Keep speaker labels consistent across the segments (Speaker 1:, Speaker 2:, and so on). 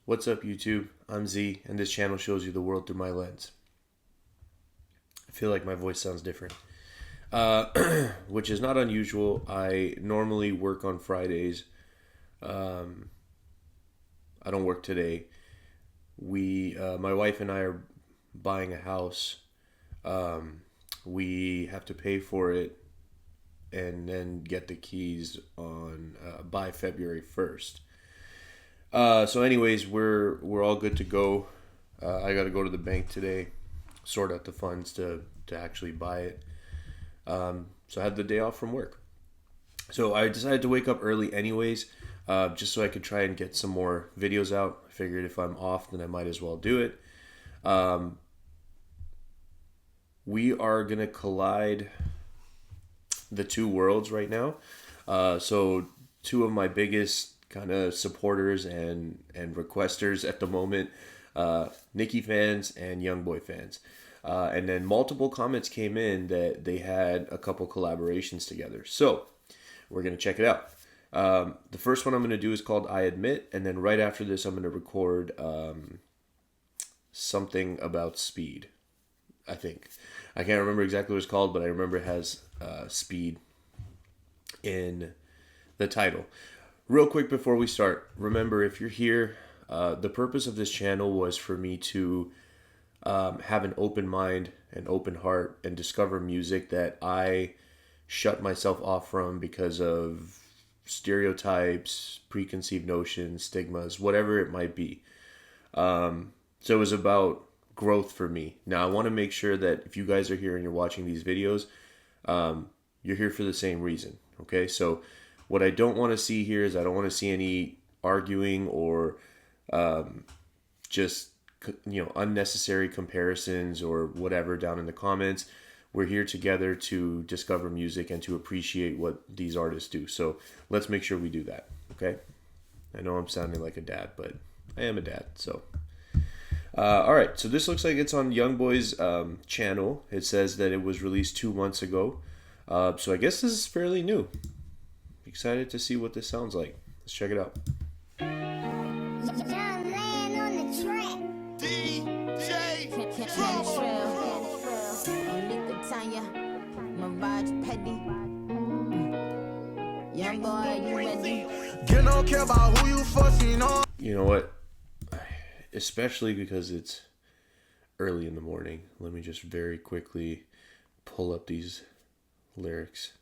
Speaker 1: What's up, YouTube? I'm Z, and this channel shows you the world through my lens. I feel like my voice sounds different, which is not unusual. I normally work on Fridays. I don't work today. My wife and I are buying a house. We have to pay for it and then get the keys on by February 1st. So anyways, we're all good to go. I got to go to the bank today, sort out the funds to actually buy it. So I had the day off from work. So I decided to wake up early anyways, just so I could try and get some more videos out. I figured if I'm off, then I might as well do it. We are going to collide the two worlds right now. So two of my biggest kind of supporters and requesters at the moment, Nicki fans and YoungBoy fans. And then multiple comments came in that they had a couple collaborations together. So we're going to check it out. The first one I'm going to do is called I Admit. And then right after this, I'm going to record something about speed, I think. I can't remember exactly what it's called, but I remember it has speed in the title. Real quick before we start, remember, if you're here, the purpose of this channel was for me to have an open mind, an open heart, and discover music that I shut myself off from because of stereotypes, preconceived notions, stigmas, whatever it might be. So it was about growth for me. Now, I want to make sure that if you guys are here and you're watching these videos, you're here for the same reason, okay? So what I don't want to see here is I don't want to see any arguing or just unnecessary comparisons or whatever down in the comments. We're here together to discover music and to appreciate what these artists do. So let's make sure we do that, okay? I know I'm sounding like a dad, but I am a dad, so. All right, so this looks like it's on YoungBoy's channel. It says that it was released 2 months ago. So I guess this is fairly new. Excited to see what this sounds like. Let's check it out. You know what? Especially because it's early in the morning. Let me just very quickly pull up these lyrics.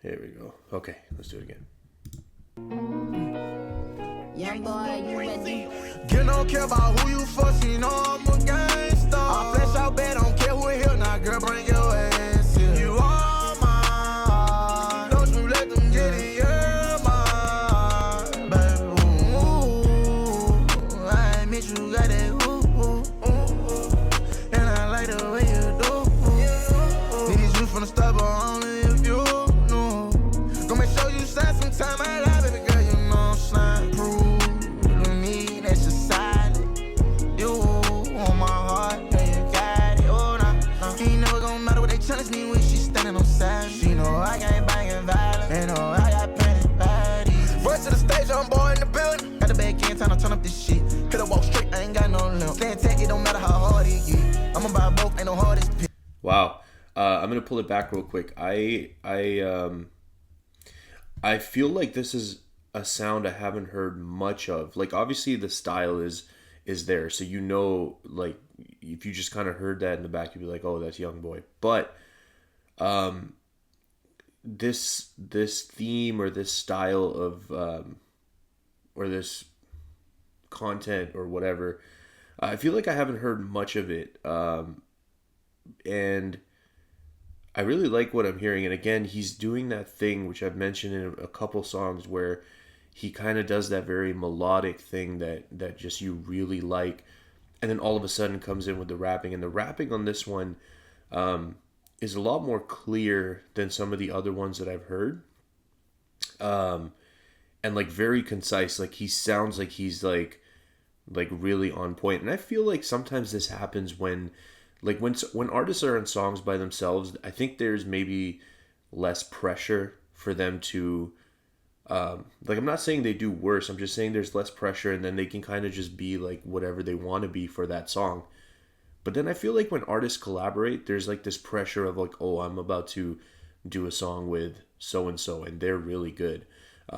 Speaker 1: Here we go. Okay, let's do it again.
Speaker 2: Young boy, you ready? You don't care about who you fussing, you know I'm a gangster. I flesh out bad, don't care who here. Now, girl, bring your ass here. You are mine. Don't you let them get in your mind, baby. Ooh, I admit you got that ooh. And I like the way you do. Need you from the start, but only if you know. Gonna make sure you spend some time I lie, baby girl, you know I'm slime. Prove to me that you're solid. You on my heart, yeah, you got it. Oh, nah. Ain't never gonna matter what they challenge me when she standing on side. She know I got banging violence. They know I got plenty bodies. First to the stage, I'm boy in the building. Got the bag can time to turn up this shit. Coulda walk straight, I ain't got no limp. Staying tech, it don't matter how hard it get. I'ma buy both, ain't no hardest pick.
Speaker 1: Wow. I'm gonna pull it back real quick. I feel like this is a sound I haven't heard much of. Like, obviously the style is there, so like, if you just kind of heard that in the back, you'd be like, oh, that's YoungBoy. But this theme or this style of or this content or whatever, I feel like I haven't heard much of it, and I really like what I'm hearing. And again, he's doing that thing which I've mentioned in a couple songs where he kind of does that very melodic thing that just you really like, and then all of a sudden comes in with the rapping. And the rapping on this one is a lot more clear than some of the other ones that I've heard, and like very concise. Like, he sounds like he's like really on point. And I feel like sometimes this happens when artists are in songs by themselves. I think there's maybe less pressure for them to like, I'm not saying they do worse. I'm just saying there's less pressure, and then they can kind of just be like whatever they want to be for that song. But then I feel like when artists collaborate, there's like this pressure of like, oh, I'm about to do a song with so and so, and they're really good.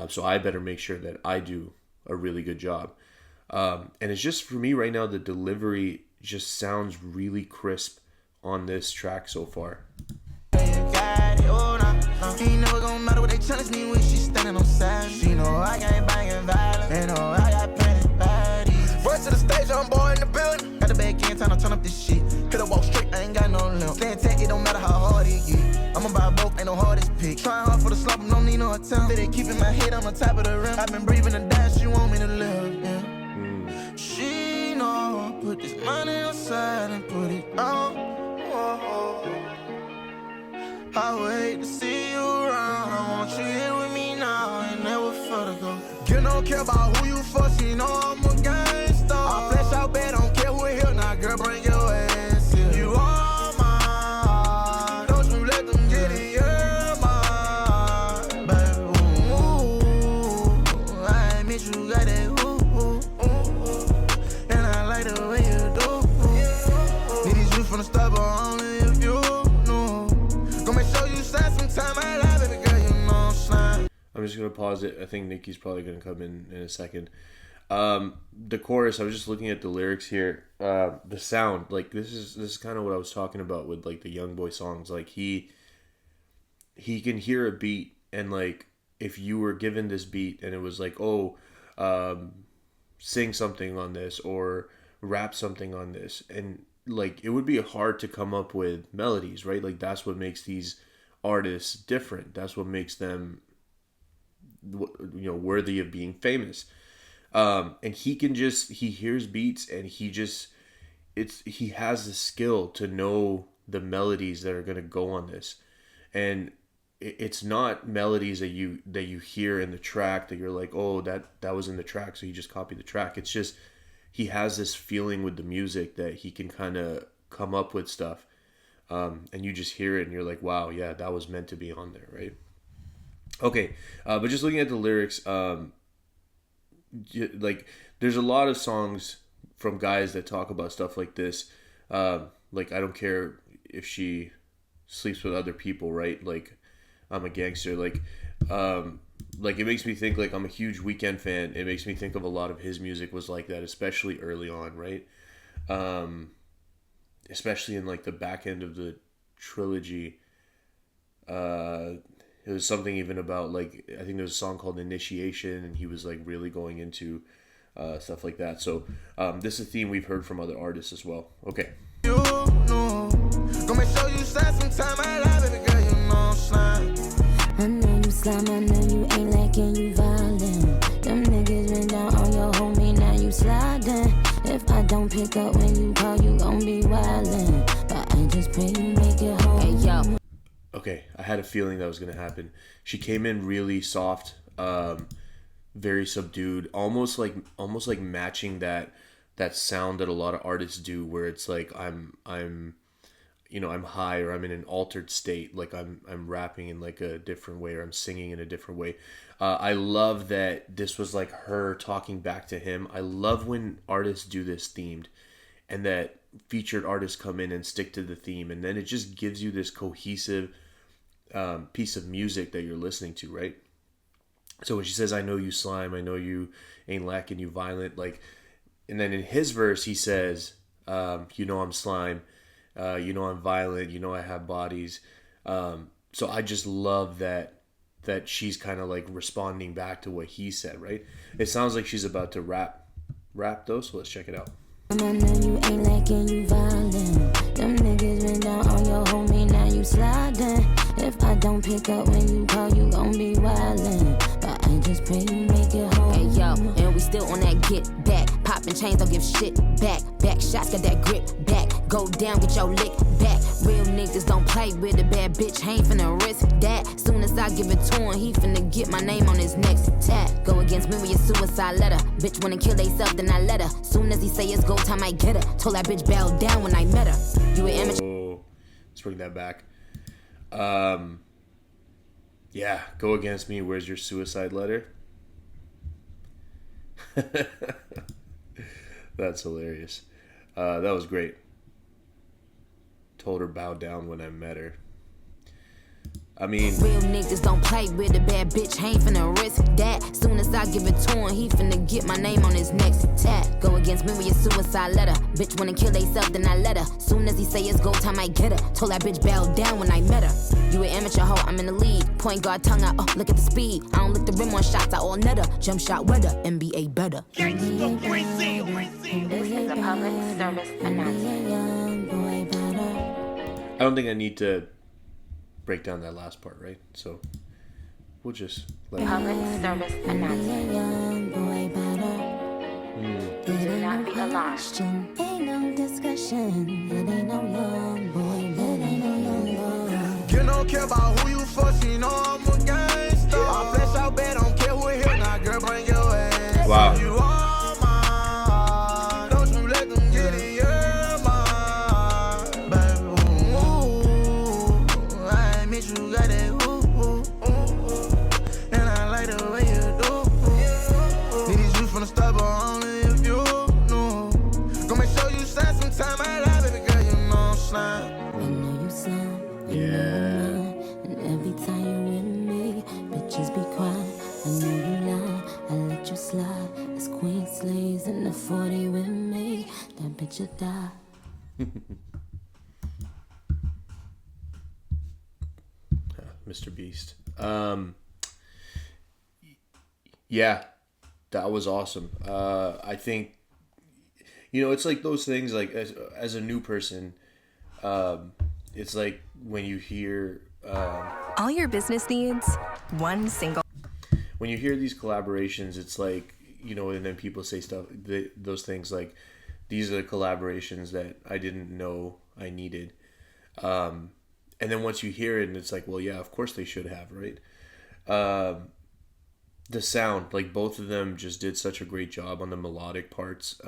Speaker 1: So I better make sure that I do a really good job. And it's just, for me right now, the delivery just sounds really crisp on this track so far.
Speaker 2: Ain't never gonna matter what they challenge me when she standing on side. She know I got banging violence. They know I got plenty bodies. First to the stage, I'm boy in the building. Got the back in, time to turn up this shit. Coulda walk straight, I ain't got no limp. Staying tech, it don't matter how hard it get. I'ma buy both, ain't no hardest pick. Trying hard for the slump, don't need no attempt. They keeping my head on the top of the rim. I've been breathing and dying, she want me to live, yeah. She know I put this money aside and put it on. I wait to see you around. I want you here with me now and never further go. You don't care about who you fuck, you know I'm a gangster. I flash out bad, don't care who here. Now girl, bring your ass here. You are mine. Don't you let them get in your mind, baby. Ooh, I admit you got that ooh. And I like the way you do. Need these you from the start, but only if you know. Gonna show you sometime I lie, baby girl, you know I'm slime.
Speaker 1: I'm just gonna pause it. I think Nicki's probably gonna come in a second. The chorus, I was just looking at the lyrics here. The sound, like this is kind of what I was talking about with like the YoungBoy songs. Like he can hear a beat, and like if you were given this beat and it was like, oh, sing something on this or rap something on this, and like it would be hard to come up with melodies, right? Like that's what makes these artists different. That's what makes them, worthy of being famous. And he hears beats, and he has the skill to know the melodies that are going to go on this. And it's not melodies that you hear in the track that you're like, oh, that was in the track, so you just copy the track. It's just, he has this feeling with the music that he can kind of come up with stuff. And you just hear it and you're like, wow, yeah, that was meant to be on there, right? Okay, but just looking at the lyrics, like there's a lot of songs from guys that talk about stuff like this. Like, I don't care if she sleeps with other people, right? Like, I'm a gangster. Like it makes me think, like, I'm a huge Weeknd fan. It makes me think of a lot of his music was like that, especially early on, right? Especially in like the back end of the trilogy. It was something even about, like, I think there was a song called Initiation, and he was like really going into stuff like that. So this is a theme we've heard from other artists as well. Okay.
Speaker 2: You know, gonna show you sometime I lie, baby girl, you know I'm slime.
Speaker 3: I know you slime, I know you ain't lacking, you violent. Them niggas been down on your homie, now you sliding. If I don't pick up when you call, you gon' be wildin'. But I just pray you make it home. Hey, yo.
Speaker 1: Okay, I had a feeling that was going to happen. She came in really soft, very subdued, almost like matching that sound that a lot of artists do, where it's like I'm high, or I'm in an altered state, like I'm rapping in like a different way, or I'm singing in a different way. I love that this was like her talking back to him. I love when artists do this themed, and that featured artists come in and stick to the theme, and then it just gives you this cohesive piece of music that you're listening to, right? So when she says, I know you slime, I know you ain't lacking, you violent, like, and then in his verse he says, you know I'm slime, you know I'm violent, you know I have bodies. So I just love that she's kind of like responding back to what he said, right? It sounds like she's about to rap though, so let's check it out.
Speaker 3: I know you ain't lacking, you violent. Them niggas been down on your homie, now you sliding. If I don't pick up when you call, you gon' be wildin'. But I just pray you make it home. Hey yo, and we still on that get back. Poppin' chains, don't give shit back. Back shots, got that grip back. Go down with your lick back. Real niggas don't play with a bad bitch, ain't finna risk that. Soon as I give it to him, he finna get my name on his next tag. Go against me with your suicide letter. Bitch wanna kill theyself, then I let her. Soon as he say it's go time, I get her. Told that bitch bow down when I met her. You an image.
Speaker 1: Oh, let's bring that back. Yeah, Go Against Me, Where's Your Suicide Letter? That's hilarious. That was great. Told her bow down when I met her. I mean,
Speaker 3: real niggas don't play with a bad bitch, ain't finna risk that. Soon as I give it to him, he finna get my name on his next tat. Go against me with your suicide letter. Bitch wanna kill theyself, then I let her. Soon as he say it's go time, I get her. Told that bitch bow down when I met her. You an amateur hoe, I'm in the lead. Point guard tongue out, oh, look at the speed. I don't lick the rim on shots, I all netter. Jump shot weather, NBA better.
Speaker 4: Gangsta Brazil.
Speaker 3: This is a public service announcement.
Speaker 1: I don't think I need to break down that last part, right? So we'll just let
Speaker 3: Public service announcement. Do not be alarmed. Ain't no discussion. It ain't no young boy. It ain't no young boy.
Speaker 2: You don't care about who you fuck, you know I'm a gangster. I flesh out bad, don't care who here. Now, girl, bring your ass.
Speaker 1: Wow.
Speaker 2: You are mine. Don't you let them get in your mind. Baby, ooh, I admit you got that ooh. And I like the way you do. Need these you from the start, but only if you know. Gonna make sure you spend some time out loud, baby girl, you know I'm slime.
Speaker 3: I know you slime.
Speaker 1: Yeah.
Speaker 3: And every time you with me, bitches be quiet. I know you lie. I let you slide. As queen slays in the 40 with me. That bitch will die.
Speaker 1: Mr. Beast. Yeah, that was awesome. I think, it's like those things, like as a new person, it's like when you hear
Speaker 5: All your business needs, one single.
Speaker 1: when you hear these collaborations, it's like, and then people say those things like, these are the collaborations that I didn't know I needed. And then once you hear it, and it's like, well, yeah, of course they should have, right? The sound, like both of them just did such a great job on the melodic parts.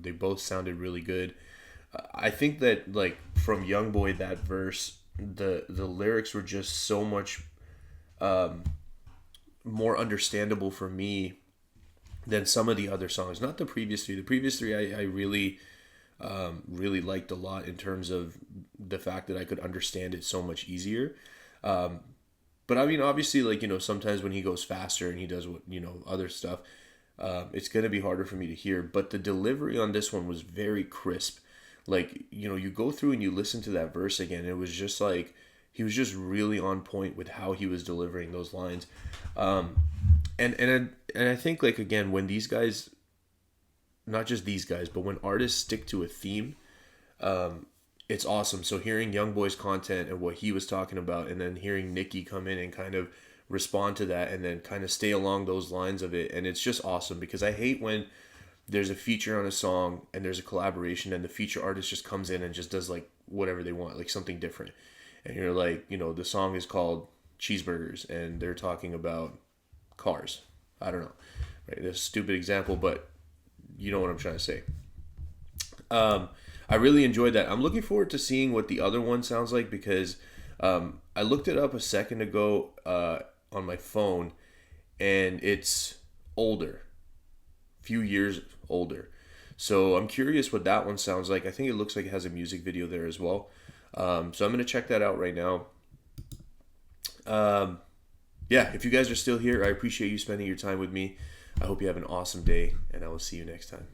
Speaker 1: They both sounded really good. I think that, like, from YoungBoy, that verse, the lyrics were just so much more understandable for me than some of the other songs. Not the previous three. The previous three I really liked a lot in terms of the fact that I could understand it so much easier. But I mean, obviously, like, sometimes when he goes faster and he does what, other stuff, it's going to be harder for me to hear. But the delivery on this one was very crisp. Like, you go through and you listen to that verse again. It was just like, he was just really on point with how he was delivering those lines. And I think, like, again, when these guys, not just these guys, but when artists stick to a theme, it's awesome. So hearing YoungBoy's content and what he was talking about, and then hearing Nicki come in and kind of respond to that, and then kind of stay along those lines of it, and it's just awesome, because I hate when there's a feature on a song and there's a collaboration and the feature artist just comes in and just does like whatever they want, like something different, and you're like, the song is called Cheeseburgers and they're talking about cars. I don't know, right? That's a stupid example, but you know what I'm trying to say. I really enjoyed that. I'm looking forward to seeing what the other one sounds like, because I looked it up a second ago on my phone, and it's older, few years older. So I'm curious what that one sounds like. I think it looks like it has a music video there as well. So I'm going to check that out right now. Yeah, if you guys are still here, I appreciate you spending your time with me. I hope you have an awesome day, and I will see you next time.